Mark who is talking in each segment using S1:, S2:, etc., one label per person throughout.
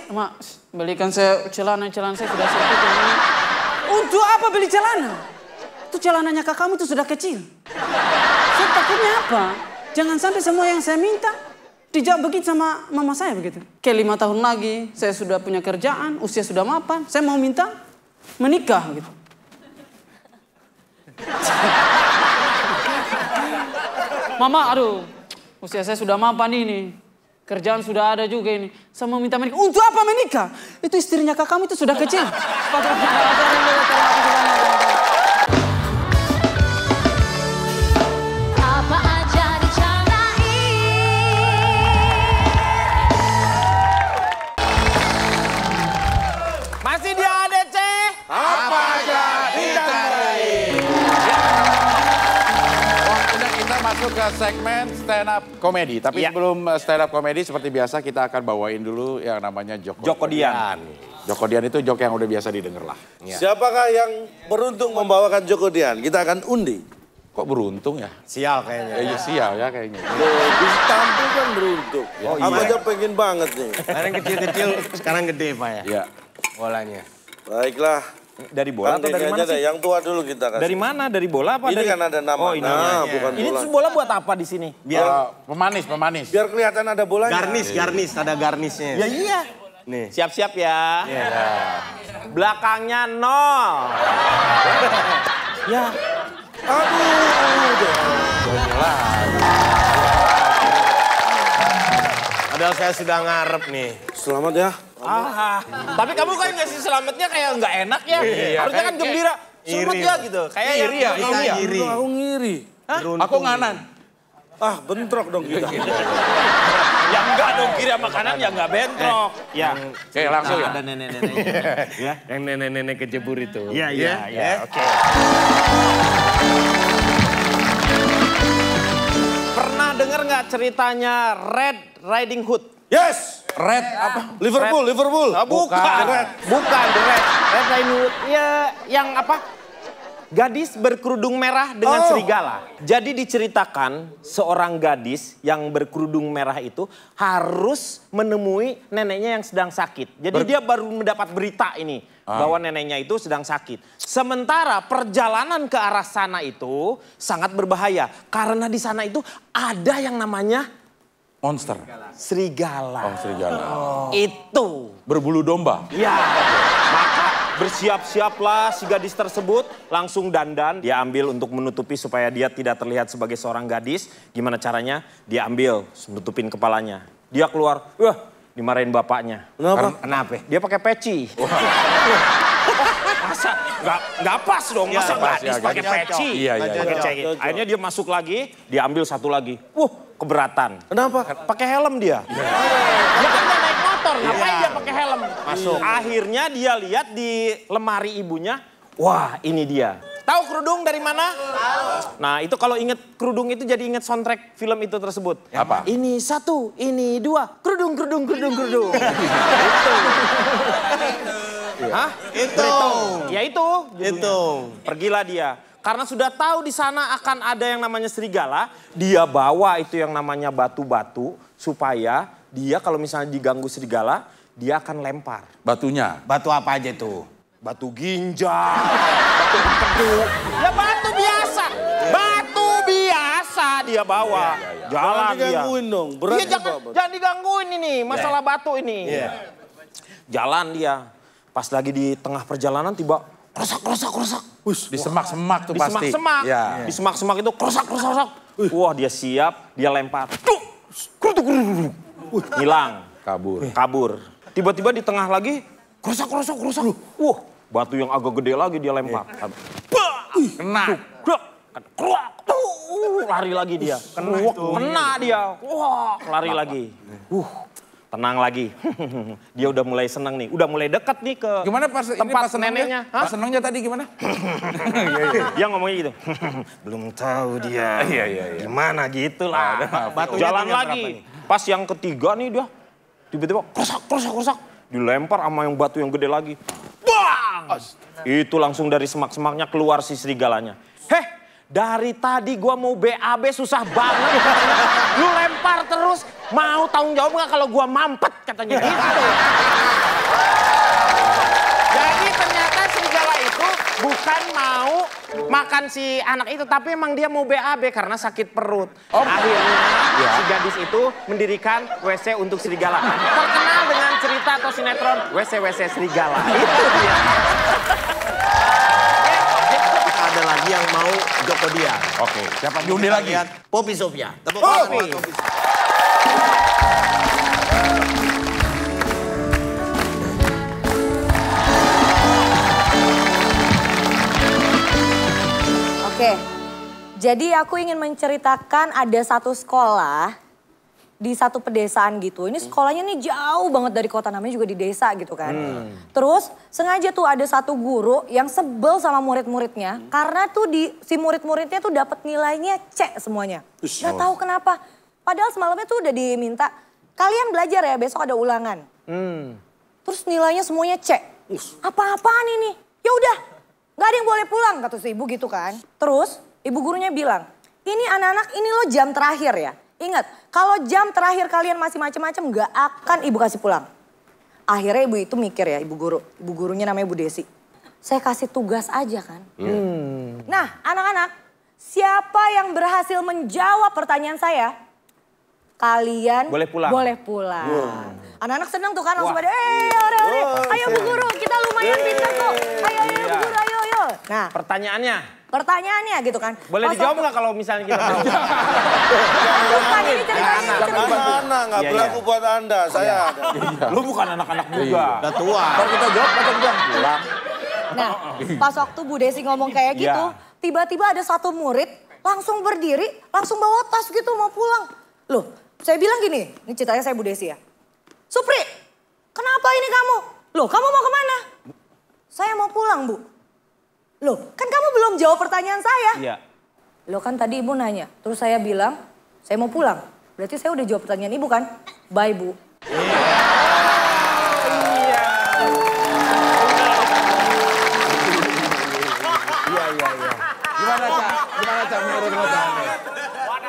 S1: Mak, belikan saya celana saya sudah sempit ini. Untuk apa beli celana? Itu celananya kakakmu itu sudah kecil. Saya takutnya apa? Jangan sampai semua yang saya minta dijawab begitu sama mama saya begitu. Kayak 5 tahun lagi saya sudah punya kerjaan, usia sudah mapan, saya mau minta menikah gitu. Mama, aduh, usia saya sudah mapan ini. Kerjaan sudah ada juga ini. Saya mau minta menikah. Untuk apa menikah? Itu istrinya kakakmu itu sudah kecil.
S2: Apa aja dicarain.
S3: Masih di ADC.
S4: Apa aja dicarain. Waktunya kita masuk ke segmen stand up comedy. Tapi sebelum stand up comedy seperti biasa kita akan bawain dulu yang namanya Jokodian. Jokodian itu jok yang udah biasa didengar lah.
S5: Siapakah yang beruntung membawakan Jokodian? Kita akan undi.
S4: Kok beruntung ya?
S3: Sial kayaknya.
S4: Iya sial ya kayaknya.
S5: Ditampil kan beruntung. Aku aja pengen banget nih.
S3: Sekarang kecil-kecil, sekarang gede Pak ya?
S4: Iya.
S3: Bolanya.
S5: Baiklah.
S3: Dari bola atau dari mana sih?
S5: Yang tua dulu kita kasih.
S3: Dari mana? Dari bola apa?
S5: Ini kan ada nama.
S3: Oh ini.
S5: Bukan
S3: Ini
S5: bola.
S3: tuh bola buat apa di sini?
S4: Biar pemanis.
S5: Biar kelihatan ada bolanya.
S3: Garnis, ada garnisnya. Ya iya. Nih. Siap-siap ya. Iya. Belakangnya 0. Ya.
S5: Aduh.
S3: Padahal saya sudah ngarep nih.
S5: Selamat ya.
S3: Tapi kamu kan ngasih selamatnya kayak nggak enak ya.
S4: Iya,
S3: harusnya kan gembira. Selamat ya gitu. Kayak
S4: iri ya.
S3: iri.
S5: Aku ngiri.
S4: Aku nganan.
S5: Bentrok dong kita.
S3: Ya enggak dong, kiri sama kanan ya enggak bentrok. Ya.
S4: Oke langsung ya.
S3: Ada nenek-neneknya. Ya. Yang nenek-nenek kejebur itu. Iya. Oke. Pernah dengar nggak ceritanya Red Riding Hood?
S5: Yes.
S4: Red apa?
S5: Liverpool.
S3: Bukan. The Red Riding Hood. Ya, yang apa? Gadis berkerudung merah dengan serigala. Jadi diceritakan seorang gadis yang berkerudung merah itu harus menemui neneknya yang sedang sakit. Jadi dia baru mendapat berita ini bahwa neneknya itu sedang sakit. Sementara perjalanan ke arah sana itu sangat berbahaya. Karena di sana itu ada yang namanya
S4: monster.
S3: Serigala.
S4: Oh serigala.
S3: Itu.
S4: Berbulu domba.
S3: Ya, maka bersiap-siaplah si gadis tersebut langsung dandan. Dia ambil untuk menutupi supaya dia tidak terlihat sebagai seorang gadis. Gimana caranya? Dia ambil, nutupin kepalanya. Dia keluar, dimarahin bapaknya. Kenapa? Dia pakai peci. Masa nggak pas dong, masa gadis pakai peci.
S4: Iya.
S3: Akhirnya dia masuk lagi, dia ambil satu lagi. Keberatan.
S5: Kenapa?
S3: Pakai helm dia. Dia kan nggak naik motor, ngapain dia pakai helm? Masuk. Akhirnya dia lihat di lemari ibunya, wah ini dia. Tahu kerudung dari mana? Tahu. Nah itu kalau inget kerudung itu jadi inget soundtrack film itu tersebut.
S4: Apa?
S3: Ini 1, ini 2, kerudung. Itu. Hah? Itu. Ya itu. Pergilah dia. Karena sudah tahu di sana akan ada yang namanya serigala, dia bawa itu yang namanya batu-batu supaya dia kalau misalnya diganggu serigala, dia akan lempar.
S4: Batunya?
S3: Batu apa aja tuh? Batu ginjal, batu empedu. Ya batu biasa. Batu biasa dia bawa. Jalan dia.
S5: Digangguin dong. Berat
S3: Jangan digangguin ini, masalah batu ini. Jalan dia. Pas lagi di tengah perjalanan tiba krosak.
S4: Di semak-semak tuh pasti.
S3: Di semak-semak itu krosak. Wah dia siap, dia lempar. Hilang. Kabur. Tiba-tiba di tengah lagi krosak. Wah batu yang agak gede lagi dia lempar.
S4: Kena.
S3: Lari lagi dia. Kena dia. Wah lari lagi. Tenang lagi. Dia udah mulai senang nih. Udah mulai dekat nih ke
S4: gimana pas
S3: tempat neneknya.
S4: Pas senangnya tadi gimana?
S3: Dia ngomongnya gitu. Belum tahu dia.
S4: Iya.
S3: Gimana gitu lah. Jalan lagi. Pas yang ketiga nih dia. Tiba-tiba krosak. Dilempar sama yang batu yang gede lagi. Bang! Itu langsung dari semak-semaknya keluar si serigalanya. Dari tadi gua mau BAB susah banget. Lu lempar terus, mau tanggung jawab nggak kalau gua mampet katanya gitu. makan si anak itu, tapi emang dia mau BAB karena sakit perut. Akhirnya si gadis itu mendirikan WC untuk serigala. Terkenal dengan cerita atau sinetron WC serigala. Itu dia.
S5: Ada lagi yang mau Joko Dian.
S4: Oke, siapa diundi lagi?
S5: Poppy Sofia. Tepuk tangan buat Poppy.
S6: Oke, jadi aku ingin menceritakan ada satu sekolah di satu pedesaan gitu. Ini sekolahnya nih jauh banget dari kota, namanya juga di desa gitu kan. Terus sengaja tuh ada satu guru yang sebel sama murid-muridnya karena tuh si murid-muridnya tuh dapat nilainya C semuanya. Gak tahu kenapa. Padahal semalamnya tuh udah diminta, kalian belajar ya besok ada ulangan. Terus nilainya semuanya C. Apa-apaan ini? Ya udah. Gak ada yang boleh pulang, kata si ibu gitu kan. Terus ibu gurunya bilang, ini anak-anak ini lo jam terakhir ya. Ingat, kalau jam terakhir kalian masih macem-macem gak akan ibu kasih pulang. Akhirnya ibu itu mikir ya, ibu guru. Ibu gurunya namanya Bu Desi. Saya kasih tugas aja kan. Nah anak-anak, siapa yang berhasil menjawab pertanyaan saya? Kalian
S3: boleh pulang.
S6: Anak-anak seneng tuh kan langsung pada, ayo Bu Guru, kita lumayan pintar kok. Ayo Bu Guru, ayo. Nah, pertanyaannya gitu kan.
S3: Boleh dijawab nggak kalau misalnya kita tahu?
S6: Bukan, ini ceritanya.
S5: Mana nggak berlaku buat Anda, saya ada.
S3: Lu bukan anak-anak juga.
S5: Udah tua.
S4: Kalau kita jawab, kita bilang pulang.
S6: Nah, pas waktu Bu Desi ngomong kayak gitu, tiba-tiba ada satu murid langsung berdiri, langsung bawa tas gitu mau pulang. Loh, saya bilang gini, ini ceritanya saya Bu Desi ya. Supri, kenapa ini kamu? Loh, kamu mau kemana? Saya mau pulang, Bu. Loh, kan kamu belum jawab pertanyaan saya.
S3: Iya.
S6: Loh, kan tadi ibu nanya. Terus saya bilang, saya mau pulang. Berarti saya udah jawab pertanyaan ibu kan? Bye, Bu.
S4: Gimana, Cak, menurut lo, Cak?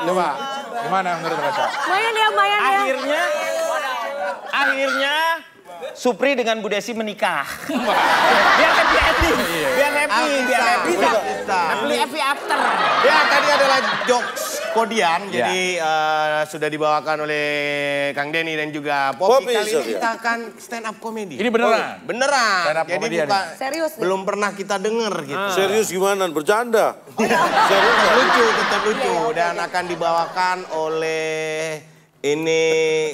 S4: Coba, gimana menurut lo, Cak?
S6: Lumayan ya.
S3: Akhirnya Supri dengan Bu Desi menikah. Biar happy. Biar happy after.
S5: Ya, tadi adalah jokes Kodian, jadi sudah dibawakan oleh Kang Denny dan juga Poppy. Kali ini kita akan stand up comedy.
S4: Ini beneran?
S5: Beneran.
S4: Stand up
S5: Jadi
S4: comedy
S5: bukan,
S6: Serius nih.
S5: belum pernah kita denger gitu.
S7: Serius gimana? Bercanda?
S5: Tetap lucu. Dan akan dibawakan oleh ini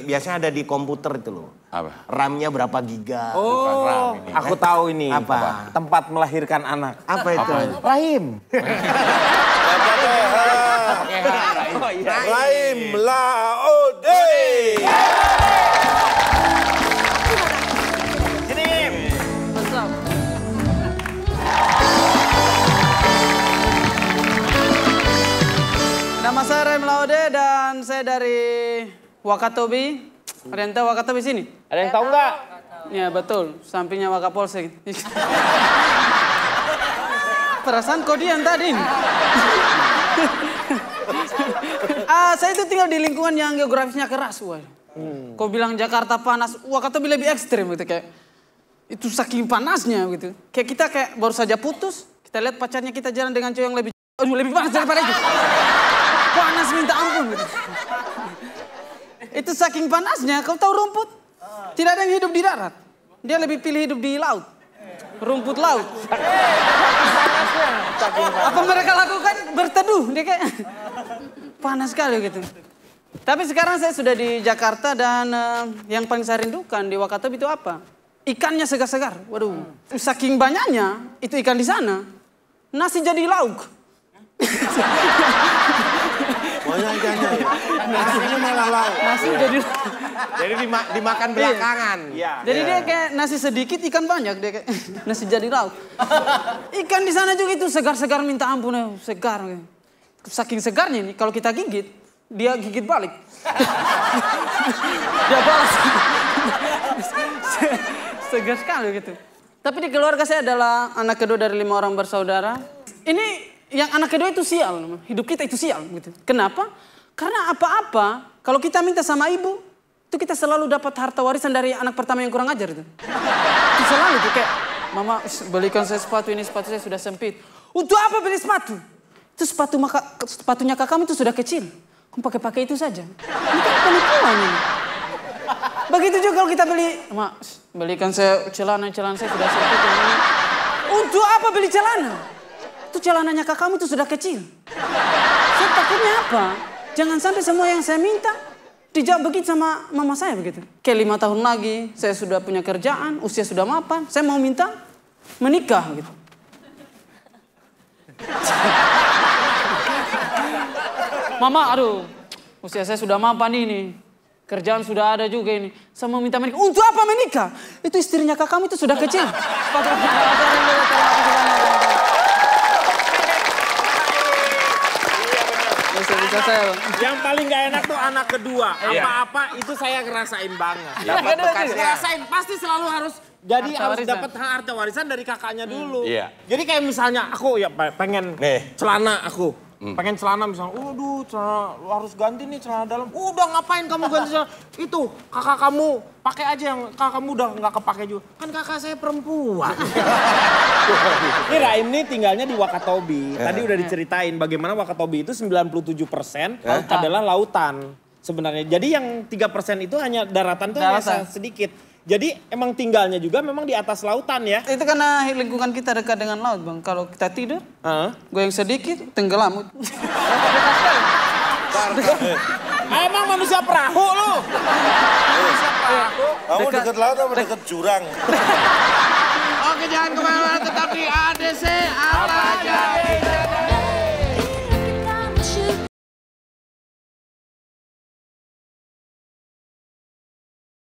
S5: biasanya ada di komputer itu loh.
S4: Apa?
S5: RAM-nya berapa giga.
S3: Oh, aku tahu ini.
S5: Apa?
S3: Tempat melahirkan anak.
S5: Apa itu?
S3: Rahim.
S7: Rahim Laode.
S1: Nama saya Rahim Laode dan saya dari Wakatobi. Ada yang tahu Wakatobi sini?
S3: Ada yang tahu nggak?
S1: Ya betul, sampingnya Wakapolsek. Perasaan Kodian tadi ini. Saya itu tinggal di lingkungan yang geografisnya keras. Kau bilang Jakarta panas, Wakatobi lebih ekstrim gitu kayak. Itu saking panasnya gitu. Kayak kita baru saja putus, kita lihat pacarnya kita jalan dengan cowok yang lebih panas daripada itu. Panas minta ampun gitu. Itu saking panasnya, kau tahu rumput? Tidak ada yang hidup di darat. Dia lebih pilih hidup di laut. Rumput laut. Apa mereka lakukan? Berteduh. Dia kayak panas sekali gitu. Tapi sekarang saya sudah di Jakarta dan yang paling saya rindukan di Wakatobi itu apa? Ikannya segar-segar. Waduh, saking banyaknya itu ikan di sana. Nasi jadi lauk.
S5: Banyak ikannya ya. Nasinya malah lauk.
S1: Nasi jadi
S5: Jadi dimakan belakangan.
S3: Iya.
S1: Jadi dia kayak nasi sedikit, ikan banyak. Dia kayak nasi jadi lauk. Ikan di sana juga itu segar-segar minta ampun. Segar. Saking segarnya nih, kalau kita gigit, dia gigit balik. Dia balas. Segar sekali gitu. Tapi di keluarga saya adalah anak kedua dari 5 orang bersaudara. Ini yang anak kedua itu sial. Hidup kita itu sial gitu. Kenapa? Karena apa-apa, kalau kita minta sama ibu, itu kita selalu dapat harta warisan dari anak pertama yang kurang ajar itu. Itu selalu tuh kayak, mama belikan saya sepatu, ini sepatu saya sudah sempit. Untuk apa beli sepatu? Itu sepatunya kakakmu itu sudah kecil. Kamu pakai itu saja. Ini kan penipuan ini. Begitu juga kalau kita beli, Mas, belikan saya celana saya sudah sempit ini. Untuk apa beli celana? Itu celananya kakakmu itu sudah kecil. Saya takutnya apa? Jangan sampai semua yang saya minta dijawab begitu sama mama saya begitu. Kayak 5 tahun lagi, saya sudah punya kerjaan, usia sudah mapan, saya mau minta menikah gitu. Mama, aduh, usia saya sudah mapan ini. Kerjaan sudah ada juga ini. Saya mau minta menikah. Untuk apa menikah? Itu istrinya kakakmu itu sudah kecil.
S3: Yang paling gak enak tuh anak kedua. Apa-apa itu saya ngerasain banget. Ngerasain, pasti selalu harus jadi harus dapat harta warisan dari kakaknya dulu. Jadi kayak misalnya aku ya pengen celana aku. Pengen celana misalnya, waduh celana harus ganti nih celana dalam. Udah ngapain kamu ganti celana? Itu kakak kamu pakai aja yang kakak kamu udah nggak kepake juga. Kan kakak saya perempuan. Ini Raim nih tinggalnya di Wakatobi. Tadi udah diceritain bagaimana Wakatobi itu 97% adalah lautan sebenarnya. Jadi yang 3% itu hanya daratan tuh hanya sedikit. Jadi emang tinggalnya juga memang di atas lautan ya?
S1: Itu karena lingkungan kita dekat dengan laut bang. Kalau kita tidur, goyang sedikit, tenggelam.
S3: Emang manusia perahu lu? Manusia perahu.
S7: Kamu dekat laut apa dekat jurang?
S5: Oke, jangan kemana-mana, tetap di ADC Ala Jadi.